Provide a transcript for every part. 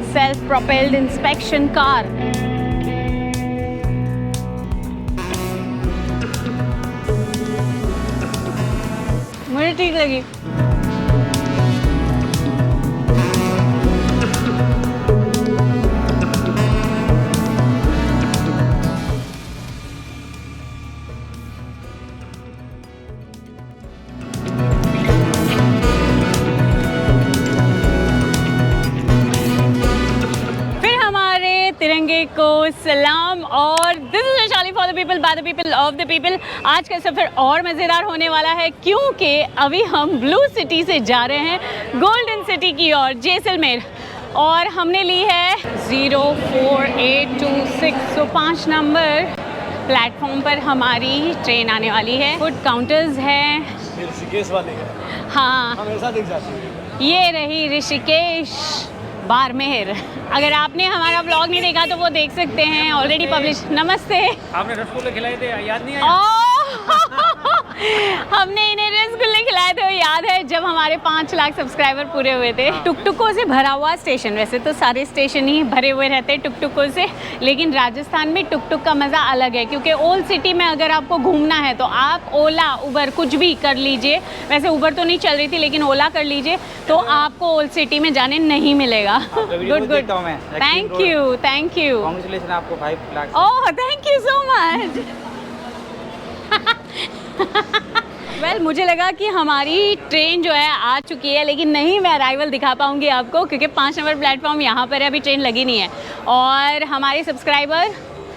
Self propelled inspection car. मुझे ठीक लगी। तिरंगे को सलाम और this is Vaishali for the people by the people of the people. आज का सफ़र और मज़ेदार होने वाला है क्योंकि अभी हम ब्लू सिटी से जा रहे हैं गोल्डन सिटी की ओर, जैसलमेर। और हमने ली है 04826, तो 5 नंबर प्लेटफॉर्म पर हमारी ट्रेन आने वाली है। फूड काउंटर्स हैं, ऋषिकेश वाले हैं। हाँ, हमेशा दिख जाती है। ये रही ऋषिकेश बारमेर। अगर आपने हमारा ब्लॉग नहीं देखा तो वो देख सकते हैं, ऑलरेडी पब्लिश। नमस्ते। आपने रसगुल्ले खिलाए थे, याद नहीं आया? हमने इन्हें रसगुल्ले खिलाए थे, याद है जब हमारे 5 लाख सब्सक्राइबर पूरे हुए थे। टुकटुकों से भरा हुआ स्टेशन, वैसे तो सारे स्टेशन ही भरे हुए रहते हैं टुकटुकों से, लेकिन राजस्थान में टुकटुक का मज़ा अलग है क्योंकि ओल्ड सिटी में अगर आपको घूमना है तो आप ओला उबर कुछ भी कर लीजिए। वैसे उबर तो नहीं चल रही थी लेकिन ओला कर लीजिए तो आपको ओल्ड सिटी में जाने नहीं मिलेगा। Good good, thank you thank you. Congratulation आपको 5 lakh. Oh thank you so much. Well मुझे लगा कि हमारी ट्रेन जो है आ चुकी है, लेकिन नहीं, मैं अराइवल दिखा पाऊंगी आपको क्योंकि 5 नंबर प्लेटफॉर्म यहाँ पर है, अभी ट्रेन लगी नहीं है। और हमारे सब्सक्राइबर,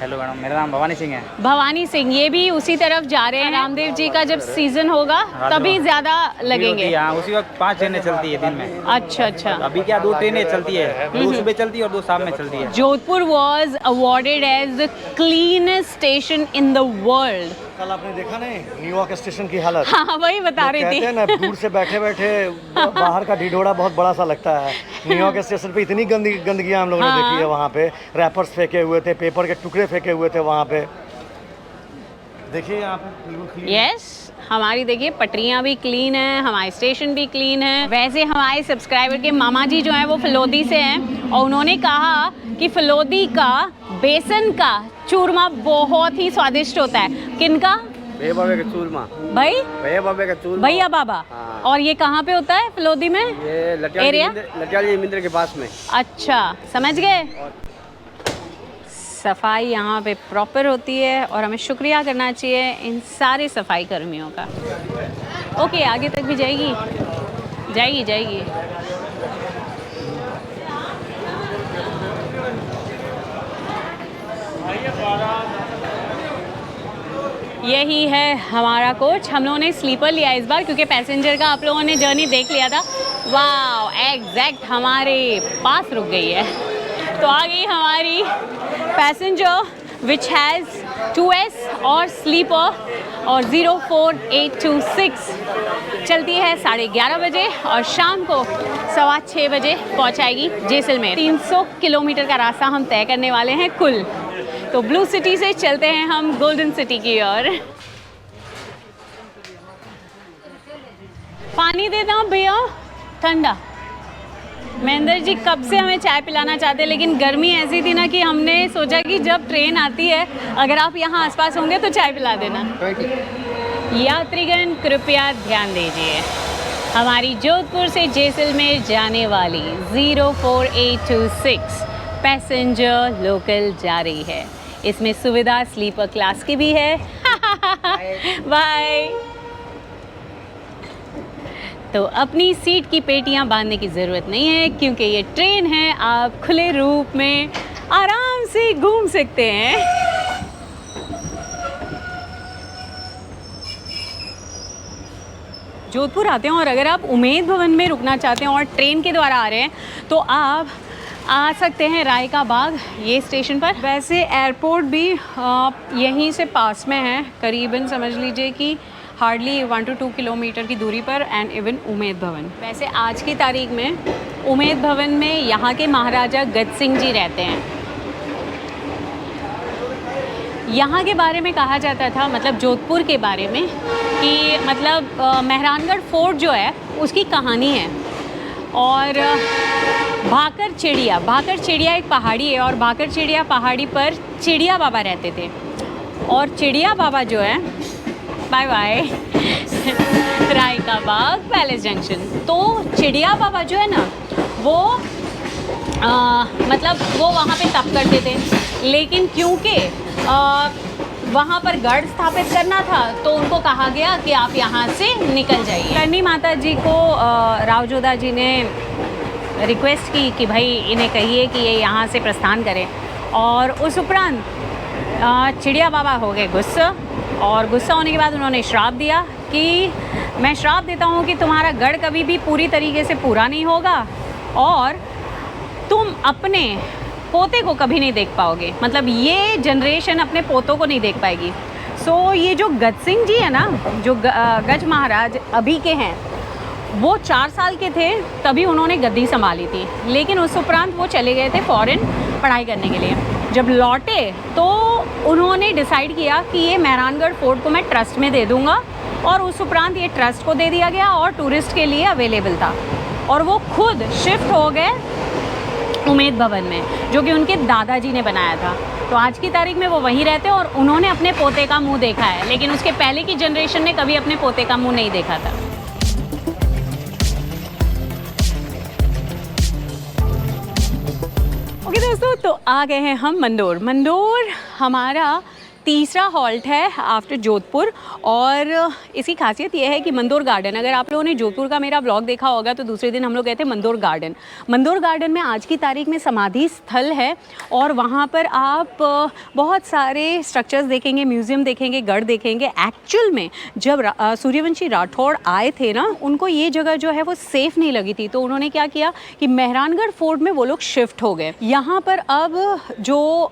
हेलो मैडम, मेरा नाम भवानी सिंह है। भवानी सिंह, ये भी उसी तरफ जा रहे हैं। रामदेव जी का जब सीजन होगा तभी ज़्यादा लगेंगे। हाँ, उसी वक्त 5 ट्रेनें चलती है दिन में। अच्छा अच्छा। अभी क्या 2 ट्रेनें चलती है, 2 सुबह चलती है और 2 शाम में चलती है। Jodhpur was awarded as the cleanest station in the world. कल आपने देखा नहीं न्यूयॉर्क स्टेशन की हालत? हाँ वही बता रही थी। कहते हैं ना, दूर से बैठे बैठे बाहर का ढिढोरा बहुत बड़ा सा लगता है। न्यूयॉर्क स्टेशन पे इतनी गंदगियां हम लोगों ने देखी है। वहाँ पे रैपर्स फेंके हुए थे, पेपर के टुकड़े फेंके हुए थे वहाँ पे। देखिए यहाँ पे यस, हमारी देखिए पटरियाँ भी क्लीन हैं, हमारे स्टेशन भी क्लीन है। वैसे हमारे सब्सक्राइबर के मामा जी जो हैं वो फलोदी से हैं और उन्होंने कहा कि फलोदी का बेसन का चूरमा बहुत ही स्वादिष्ट होता है। किनका? भैया बाबे का चूरमा। भाई भैया बाबे का चूरमा। भैया बाबा। हाँ। और ये कहाँ पे होता है फलोदी में? ये लटियाली मंदिर के पास में। अच्छा, समझ गए। सफाई यहाँ पे प्रॉपर होती है और हमें शुक्रिया करना चाहिए इन सारे सफाई कर्मियों का। ओके, आगे तक भी जाएगी जाएगी जाएगी। यही है हमारा कोच। हम लोगों ने स्लीपर लिया इस बार क्योंकि पैसेंजर का आप लोगों ने जर्नी देख लिया था। वाह, एग्जैक्ट हमारे पास रुक गई है। तो आ गई हमारी पैसेंजर विच हैज़ 2S और स्लीपर और 04826 चलती है 11:30 बजे और शाम को 6:15 बजे पहुंचाएगी जैसलमेर। 300 किलोमीटर का रास्ता हम तय करने वाले हैं कुल। तो ब्लू सिटी से चलते हैं हम गोल्डन सिटी की ओर। पानी दे दो भैया, ठंडा। महेंद्र जी कब से हमें चाय पिलाना चाहते, लेकिन गर्मी ऐसी थी ना कि हमने सोचा कि जब ट्रेन आती है अगर आप यहाँ आसपास होंगे तो चाय पिला देना। यात्रीगण कृपया ध्यान दीजिए, हमारी जोधपुर से जैसलमेर जाने वाली 04826 पैसेंजर लोकल जा रही है। इसमें सुविधा स्लीपर क्लास की भी है। बाय। तो अपनी सीट की पेटियां बांधने की ज़रूरत नहीं है क्योंकि ये ट्रेन है, आप खुले रूप में आराम से घूम सकते हैं। जोधपुर आते हैं और अगर आप उमेद भवन में रुकना चाहते हैं और ट्रेन के द्वारा आ रहे हैं तो आप आ सकते हैं राय का बाग ये स्टेशन पर। वैसे एयरपोर्ट भी यहीं से पास में है, करीबन समझ लीजिए कि हार्डली 1 to 2 किलोमीटर की दूरी पर। एंड इवन उमेद भवन, वैसे आज की तारीख में उमेद भवन में यहाँ के महाराजा गज सिंह जी रहते हैं। यहाँ के बारे में कहा जाता था, मतलब जोधपुर के बारे में, कि मतलब मेहरानगढ़ फोर्ट जो है उसकी कहानी है। और भाकर चिड़िया एक पहाड़ी है और भाकर चिड़िया पहाड़ी पर चिड़िया बाबा रहते थे। और चिड़िया बाबा जो है, बाय बाय राय का बाग पैलेस जंक्शन। तो चिड़िया बाबा जो है ना वो मतलब वो वहाँ पे तप करते थे, लेकिन क्योंकि वहाँ पर गढ़ स्थापित करना था तो उनको कहा गया कि आप यहाँ से निकल जाइए। करनी माता जी को राव जोधा जी ने रिक्वेस्ट की कि भाई इन्हें कहिए कि ये यहाँ से प्रस्थान करें। और उस उपरांत चिड़िया बाबा हो गए गुस्सा, और गुस्सा होने के बाद उन्होंने श्राप दिया कि मैं श्राप देता हूँ कि तुम्हारा गढ़ कभी भी पूरी तरीके से पूरा नहीं होगा और तुम अपने पोते को कभी नहीं देख पाओगे, मतलब ये जनरेशन अपने पोतों को नहीं देख पाएगी। सो ये जो गज सिंह जी है ना, जो गज महाराज अभी के हैं, वो 4 साल के थे तभी उन्होंने गद्दी संभाली थी, लेकिन उस उपरांत वो चले गए थे फॉरेन पढ़ाई करने के लिए। जब लौटे तो उन्होंने डिसाइड किया कि ये मेहरानगढ़ फोर्ट को मैं ट्रस्ट में दे दूँगा, और उस उपरांत ये ट्रस्ट को दे दिया गया और टूरिस्ट के लिए अवेलेबल था। और वो खुद शिफ्ट हो गए उमेद भवन में, जो कि उनके दादाजी ने बनाया था। तो आज की तारीख में वो वहीं रहते हैं और उन्होंने अपने पोते का मुंह देखा है, लेकिन उसके पहले की जनरेशन ने कभी अपने पोते का मुंह नहीं देखा था। ओके दोस्तों, तो आ गए हैं हम मंदोर। मंदोर हमारा तीसरा हॉल्ट है आफ्टर जोधपुर, और इसकी खासियत यह है कि मंदोर गार्डन, अगर आप लोगों ने जोधपुर का मेरा ब्लॉग देखा होगा तो दूसरे दिन हम लोग गए थे मंदोर गार्डन। मंदोर गार्डन में आज की तारीख में समाधि स्थल है और वहाँ पर आप बहुत सारे स्ट्रक्चर्स देखेंगे, म्यूज़ियम देखेंगे, गढ़ देखेंगे। एक्चुअल में जब सूर्यवंशी राठौड़ आए थे ना, उनको ये जगह जो है वो सेफ़ नहीं लगी थी, तो उन्होंने क्या किया कि मेहरानगढ़ फोर्ट में वो लोग शिफ्ट हो गए। यहाँ पर अब जो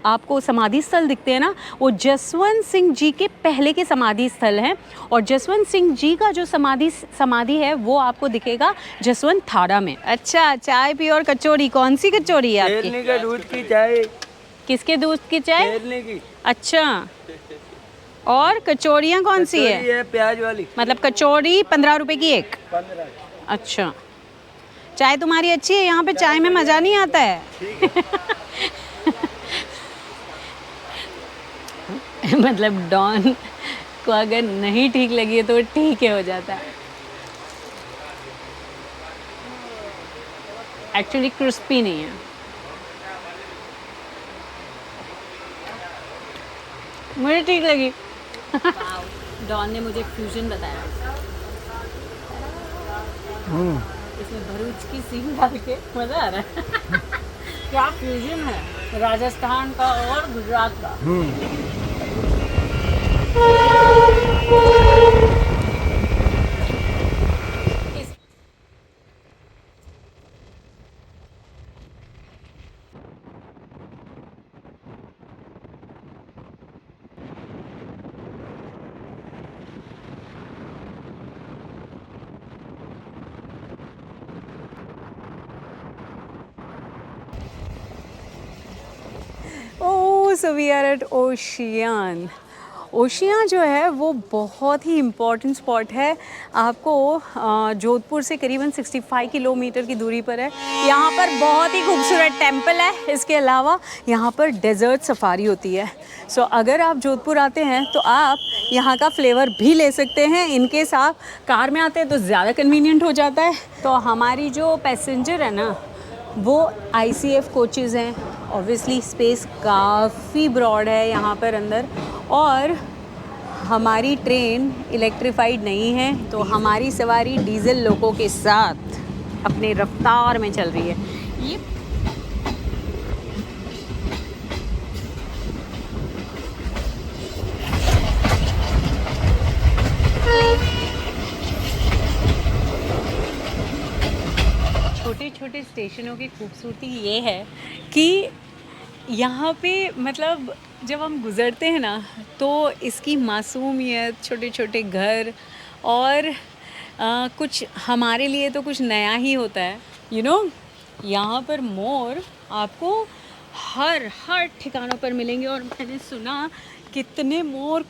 आपको समाधि स्थल दिखते हैं ना, वो जसवंत सिंह जी के पहले के समाधि स्थल हैं, और जसवंत सिंह जी का जो समाधि है वो आपको दिखेगा जसवंत थाड़ा में। अच्छा, चाय पी और कचौड़ी। कौन सी कचौड़ी है आपकी? शेरनी के दूध की चाय। किसके दूध की चाय? शेरनी की। अच्छा, और कचौड़ियाँ कौन सी है? प्याज वाली। मतलब कचौड़ी 15 रुपए की एक? 15। अच्छा, चाय तुम्हारी अच्छी है, यहाँ पे चाय में मज़ा नहीं आता है। मतलब डॉन को अगर नहीं ठीक लगी है तो ठीक है, हो जाता है। एक्चुअली क्रिस्पी नहीं है। मुझे ठीक लगी। डॉन ने मुझे फ्यूजन बताया, इसमें भरूच की सींग डाल के मज़ा आ रहा है। क्या फ्यूजन है राजस्थान का और गुजरात का। Oh, so we are at Osian. Osian जो है वो बहुत ही इम्पॉर्टेंट स्पॉट है, आपको जोधपुर से करीबन 65 किलोमीटर की दूरी पर है। यहाँ पर बहुत ही खूबसूरत टेंपल है, इसके अलावा यहाँ पर डेजर्ट सफारी होती है। सो अगर आप जोधपुर आते हैं तो आप यहाँ का फ्लेवर भी ले सकते हैं। इनकेस आप कार में आते हैं तो ज़्यादा कन्वीनियंट हो जाता है। तो हमारी जो पैसेंजर है ना, वो ICF कोचेज़ हैं। ऑब्वियसली स्पेस काफ़ी ब्रॉड है यहाँ पर अंदर, और हमारी ट्रेन इलेक्ट्रीफाइड नहीं है, तो हमारी सवारी डीजल लोको के साथ अपने रफ्तार में चल रही है। ये छोटे छोटे स्टेशनों की खूबसूरती ये है कि यहाँ पे मतलब जब हम गुज़रते हैं ना, तो इसकी मासूमियत, छोटे छोटे घर, और कुछ हमारे लिए तो कुछ नया ही होता है। यहाँ पर मोर आपको हर ठिकानों पर मिलेंगे, और मैंने सुना कितने मोर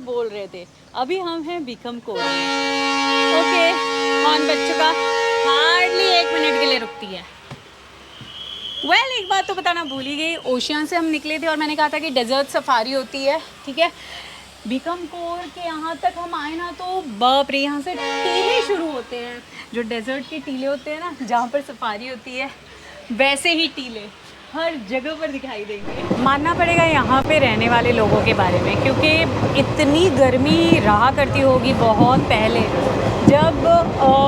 बोल रहे थे। अभी हम हैं बीकम कोट। ओके, हॉर्न बज चुका, हार्डली 1 मिनट के लिए होती है। एक बात तो बताना भूल ही गई, ओशियन से हम निकले थे और मैंने कहा था कि डेजर्ट सफारी होती है, ठीक है। बीकमकोर के यहाँ तक हम आए ना तो बाप रे, यहाँ से टीले शुरू होते हैं, जो डेजर्ट के टीले होते हैं ना, जहाँ पर सफारी होती है वैसे ही टीले हर जगह पर दिखाई देंगे। मानना पड़ेगा यहाँ पे रहने वाले लोगों के बारे में, क्योंकि इतनी गर्मी रहा करती होगी बहुत पहले, जब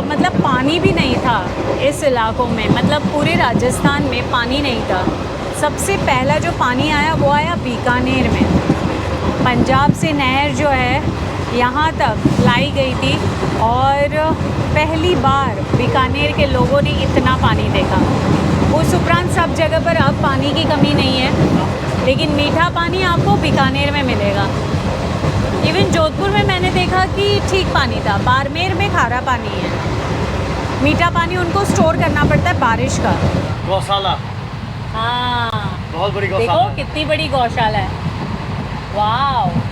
मतलब पानी भी नहीं था इस इलाकों में, मतलब पूरे राजस्थान में पानी नहीं था। सबसे पहला जो पानी आया वो आया बीकानेर में, पंजाब से नहर जो है यहाँ तक लाई गई थी और पहली बार बीकानेर के लोगों ने इतना पानी देखा। उस उपरांत सब जगह पर अब पानी की कमी नहीं है, लेकिन मीठा पानी आपको बीकानेर में मिलेगा। इवन जोधपुर में मैंने देखा कि ठीक पानी था, बाड़मेर में खारा पानी है, मीठा पानी उनको स्टोर करना पड़ता है बारिश का। गौशाला, हाँ बहुत बड़ी गौशाला देखो कितनी बड़ी गौशाला है, वाह।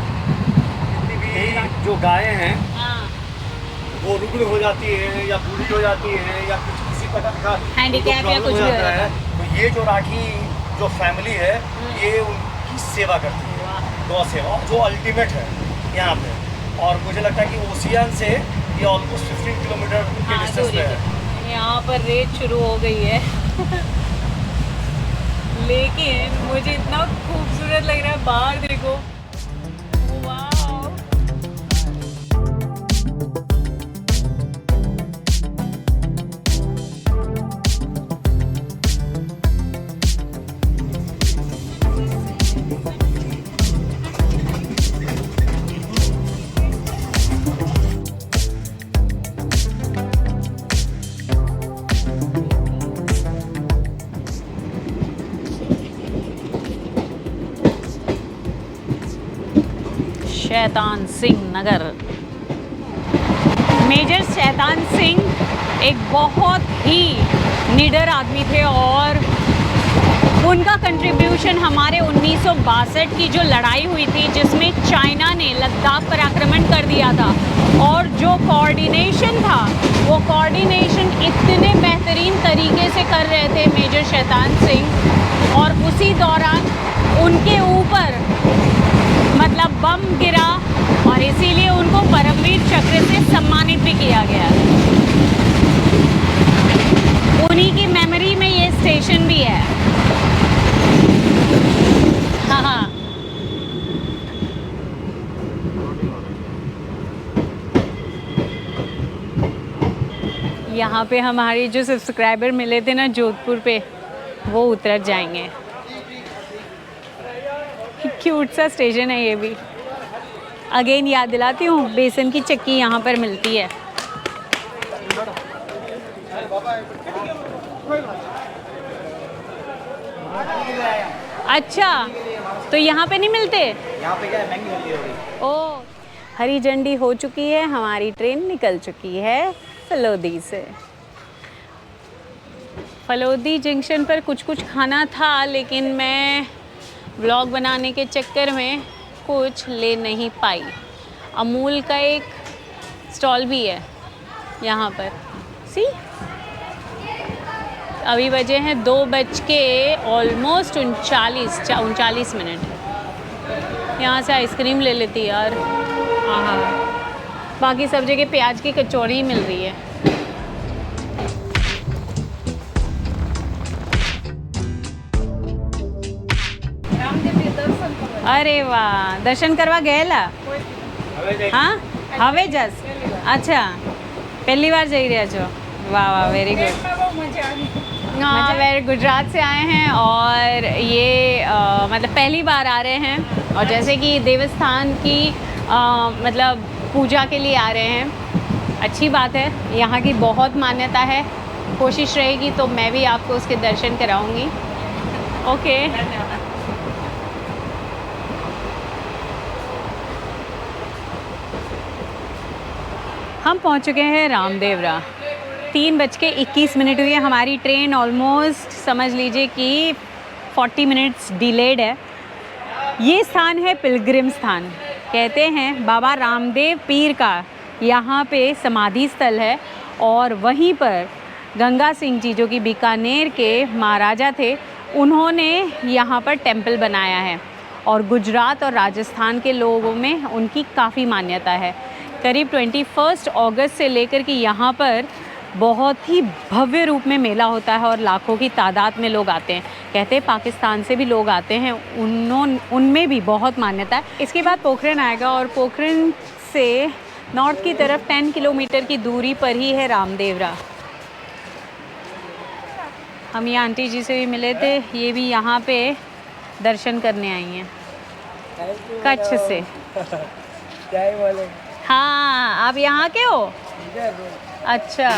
जो गायें हैं हाँ वो रुग्ण हो जाती है या बूढ़ी हो जाती है या कुछ किसी प्रकार का Handicap या कुछ भी हो जाता जाता है, तो ये जो राठी जो फैमिली है ये उनकी सेवा करती है, गौ सेवा जो अल्टीमेट है यहाँ पे। और मुझे लगता है कि ओशियन से ये ऑलमोस्ट 15 किलोमीटर के हाँ, डिस्टेंस पे दूरी है। पे। यहाँ पर रेत शुरू हो गई है लेकिन मुझे इतना खूबसूरत लग रहा है, बाहर देखो, वाह। शैतान सिंह नगर। मेजर शैतान सिंह एक बहुत ही निडर आदमी थे और उनका कंट्रीब्यूशन हमारे 1962 की जो लड़ाई हुई थी, जिसमें चाइना ने लद्दाख पर आक्रमण कर दिया था, और जो कोऑर्डिनेशन था वो कोऑर्डिनेशन इतने बेहतरीन तरीके से कर रहे थे मेजर शैतान सिंह। और उसी दौरान उनके ऊपर मतलब बम गिरा और इसीलिए उनको परमवीर चक्र से सम्मानित भी किया गया। उन्हीं की मेमोरी में ये स्टेशन भी है। हाँ हाँ, यहाँ पे हमारे जो सब्सक्राइबर मिले थे ना जोधपुर पे, वो उतर जाएंगे। क्यूट सा स्टेशन है ये भी। अगेन याद दिलाती हूँ, बेसन की चक्की यहाँ पर मिलती है। अच्छा, तो यहाँ पे नहीं मिलते? यहाँ पे क्या है, महंगी मिलती है थोड़ी। ओ, हरी झंडी हो चुकी है, हमारी ट्रेन निकल चुकी है फलोदी से। फलोदी जंक्शन पर कुछ कुछ खाना था, लेकिन मैं व्लॉग बनाने के चक्कर में कुछ ले नहीं पाई। अमूल का एक स्टॉल भी है यहाँ पर, सी। अभी बजे हैं 2 ऑलमोस्ट 39 मिनट। यहाँ से आइसक्रीम ले लेती यार। हाँ, बाकी सब जगह प्याज की कचौड़ी मिल रही है। अरे वाह, दर्शन करवा गएला? हाँ, हवे जस। अच्छा, पहली बार जा रहा छो? वाह वाह, वेरी गुड। हाँ, वेरी गुजरात से आए हैं और ये मतलब पहली बार आ रहे हैं, और जैसे कि देवस्थान की मतलब पूजा के लिए आ रहे हैं। अच्छी बात है, यहाँ की बहुत मान्यता है। कोशिश रहेगी तो मैं भी आपको उसके दर्शन कराऊंगी। ओके, हम पहुँच चुके हैं रामदेवरा। 3:21 हुई है। हमारी ट्रेन ऑलमोस्ट समझ लीजिए कि 40 मिनट्स डिलेड है। ये स्थान है पिलग्रिम स्थान, कहते हैं बाबा रामदेव पीर का यहाँ पे समाधि स्थल है, और वहीं पर गंगा सिंह जी जो कि बीकानेर के महाराजा थे, उन्होंने यहाँ पर टेंपल बनाया है और गुजरात और राजस्थान के लोगों में उनकी काफ़ी मान्यता है। करीब 21 अगस्त से लेकर के यहाँ पर बहुत ही भव्य रूप में मेला होता है और लाखों की तादाद में लोग आते हैं। कहते हैं पाकिस्तान से भी लोग आते हैं, उनमें भी बहुत मान्यता है। इसके बाद पोखरण आएगा और पोखरण से नॉर्थ की तरफ 10 किलोमीटर की दूरी पर ही है रामदेवरा। हम ये आंटी जी से भी मिले थे, ये भी यहाँ पे दर्शन करने आई हैं कच्छ से। हाँ, आप यहाँ के हो? अच्छा।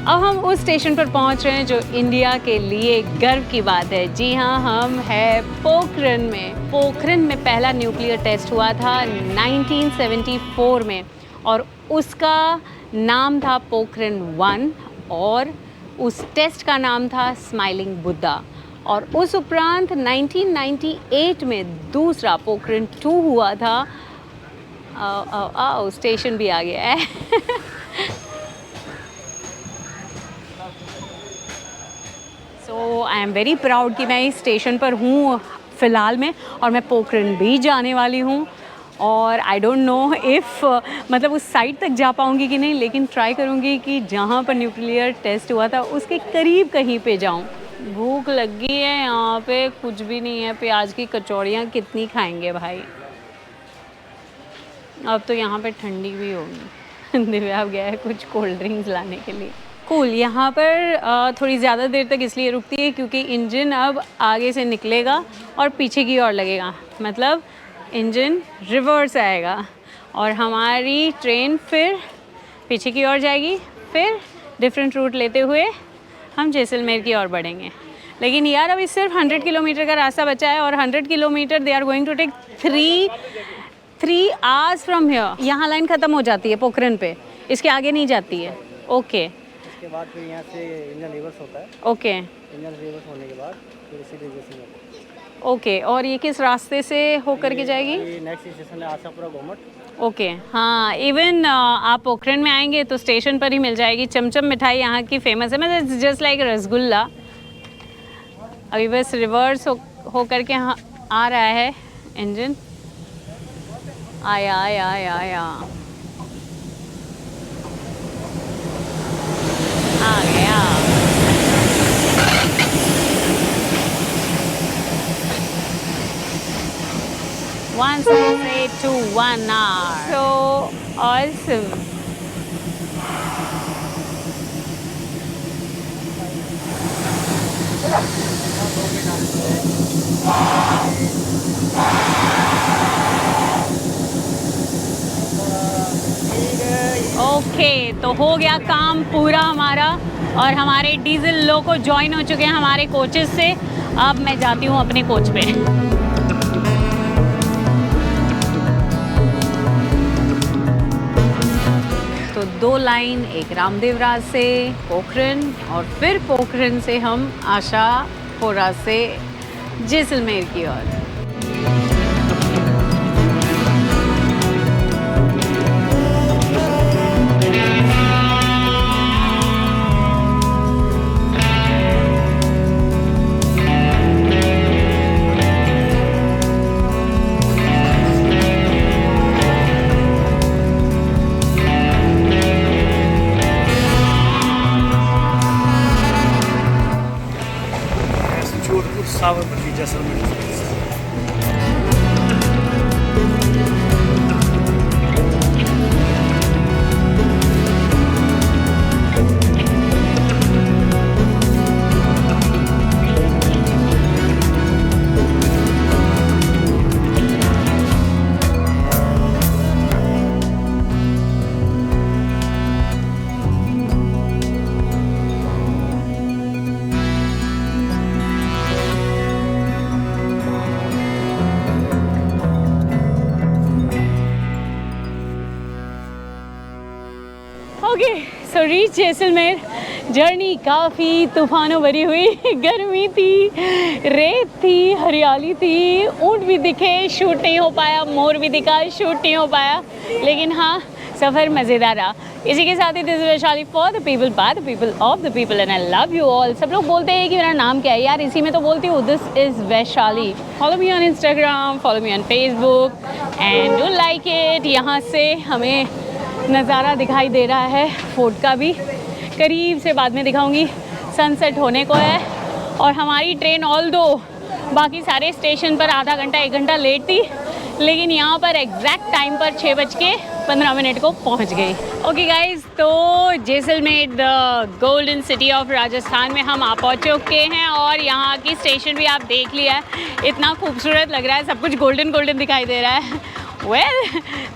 अब हम उस स्टेशन पर पहुंच रहे हैं जो इंडिया के लिए गर्व की बात है। जी हाँ, हम हैं पोखरण में। पोखरण में पहला न्यूक्लियर टेस्ट हुआ था 1974 में और उसका नाम था पोखरण 1 और उस टेस्ट का नाम था स्माइलिंग बुद्धा। और उस उपरांत 1998 में दूसरा पोखरण 2 हुआ था। स्टेशन भी आ गया है। सो आई एम वेरी प्राउड कि मैं इस स्टेशन पर हूँ फ़िलहाल में और मैं पोखरण भी जाने वाली हूँ। और आई डोंट नो इफ़ मतलब उस साइड तक जा पाऊँगी कि नहीं, लेकिन ट्राई करूँगी कि जहाँ पर न्यूक्लियर टेस्ट हुआ था उसके करीब कहीं पे जाऊँ। भूख लगी है, यहाँ पे कुछ भी नहीं है। प्याज की कचौड़ियाँ कितनी खाएंगे भाई। अब तो यहाँ पे ठंडी भी होगी। दिव्या गया है कुछ कोल्ड ड्रिंक्स लाने के लिए। कूल यहाँ पर थोड़ी ज़्यादा देर तक इसलिए रुकती है क्योंकि इंजन अब आगे से निकलेगा और पीछे की ओर लगेगा, मतलब इंजन रिवर्स आएगा और हमारी ट्रेन फिर पीछे की ओर जाएगी। फिर डिफरेंट रूट लेते हुए हम जैसलमेर की ओर बढ़ेंगे। लेकिन यार अभी सिर्फ 100 किलोमीटर का रास्ता बचा है और 100 kilometre they are going to take 3 hours from here. यहाँ लाइन ख़त्म हो जाती है पोखरण पे, इसके आगे नहीं जाती है। ओके, इसके बाद फिर यहाँ से इंजन रिवर्स होता है। ओके, इंजन रिवर्स होने के बाद फिर सीधे जैसलमेर। ओके। और ये किस रास्ते से होकर के जाएगी? ये नेक्स्ट स्टेशन है आशापुरा घोमट। ओके, हाँ। इवन आप पोखरण में आएंगे तो स्टेशन पर ही मिल जाएगी। चमचम मिठाई यहाँ की फेमस है, मतलब जस्ट लाइक रसगुल्ला। अभी बस रिवर्स हो करके आ रहा है इंजन। आया आया आया आया, आ गया। One 6 to 1 hour. So awesome. Okay, तो हो गया काम पूरा हमारा और हमारे डीजल लोको ज्वाइन हो चुके हैं हमारे कोचेस से। अब मैं जाती हूँ अपने कोच पे। तो 2 लाइन, एक रामदेवरा से पोखरण और फिर पोखरण से हम आशापुरा से जैसलमेर की ओर। जोधपुर साबरमती जैसलमेर। रीच जैसलमेर। जर्नी काफ़ी तूफानों भरी हुई, गर्मी थी, रेत थी, हरियाली थी, ऊँट भी दिखे, शूट नहीं हो पाया, मोर भी दिखा, शूट नहीं हो पाया, लेकिन हाँ सफ़र मज़ेदार रहा। इसी के साथ ही this is Vaishali for the people by the people of the people and I love you all. सब लोग बोलते हैं कि मेरा नाम क्या है यार, इसी में तो बोलती हूँ this is Vaishali. Follow me on Instagram, follow me on Facebook and do like it. यहाँ से हमें नज़ारा दिखाई दे रहा है फोर्ट का भी, करीब से बाद में दिखाऊंगी। सनसेट होने को है और हमारी ट्रेन ऑल दो बाकी सारे स्टेशन पर आधा घंटा 1 घंटा लेट थी, लेकिन यहाँ पर एग्जैक्ट टाइम पर 6:15 को पहुँच गई। ओके गाइज, तो Jaisalmer the golden city of Rajasthan में हम आ पहुँच चुके हैं और यहाँ की स्टेशन भी आप देख लिया है। इतना खूबसूरत लग रहा है, सब कुछ गोल्डन गोल्डन दिखाई दे रहा है।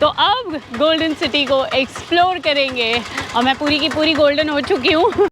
तो अब गोल्डन सिटी को एक्सप्लोर करेंगे और मैं पूरी की पूरी गोल्डन हो चुकी हूँ।